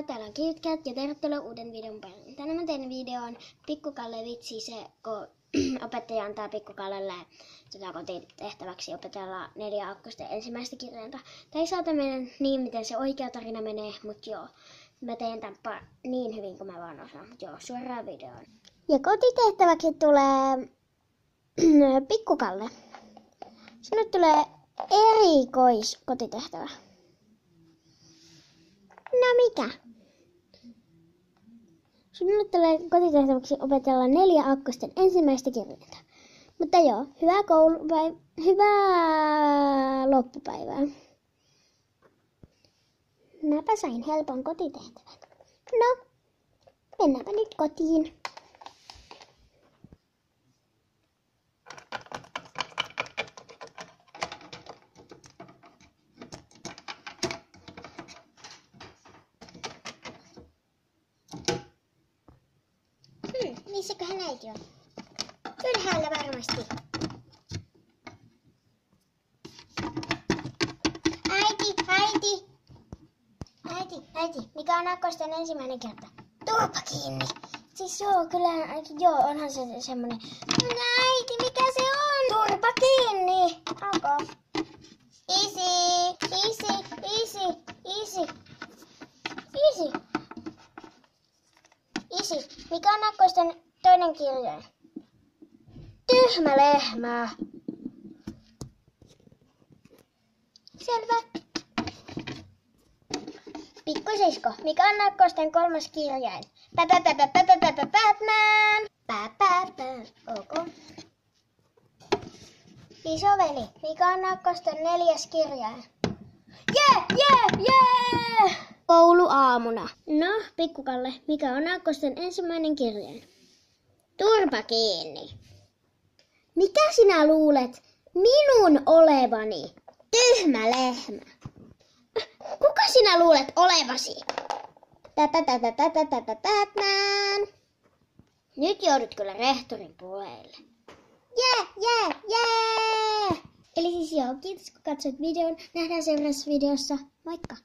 täällä on KitKat ja tervetuloa uuden videon pariin. Tänään mä teen videon Pikkukalle vitsi, se kun opettaja antaa Pikkukallelle kotitehtäväksi opetella 4 akkosten ensimmäistä kirjainta. Tää ei saata mennä niin, miten se oikea tarina menee, mutta joo, mä teen tämän niin hyvin kuin mä vaan osaan. Mutta joo, suoraan videoon. Ja kotitehtäväksi tulee Pikkukalle. Sinne tulee erikoiskotitehtävä. No mikä? Sinulle tulee kotitehtäväksi opetella 4 akkosten ensimmäistä kirjainta. Mutta joo, hyvää loppupäivää. Mäpä sain helpon kotitehtävän. No, mennäänpä nyt kotiin. Missäköhän äiti on? Ylhäällä varmasti. Äiti, mikä on akkosten ensimmäinen kerta? Turpa kiinni. Siis joo, kyllä, onhan se semmonen. Äiti, mikä se on? Turpa kiinni. Onko? Isi, mikä on akkosten toinen kirjain? Tyhmä lehmä. Selvä. Pikkusisko, mikä on akkosten 3. kirjain? Batman. Ok. Isoveli, mikä on akkosten 4. kirjain? Jee! Kouluaamuna. No, Pikkukalle, mikä on akkosten ensimmäinen kirjain? Turpa kiinni. Mikä sinä luulet minun olevani? Tyhmä lehmä. Kuka sinä luulet olevasi? Batman. Nyt joudut kyllä rehtorin puheille. Jee! Eli siis joo, kiitos kun katsoit videon. Nähdään seuraavassa videossa. Moikka!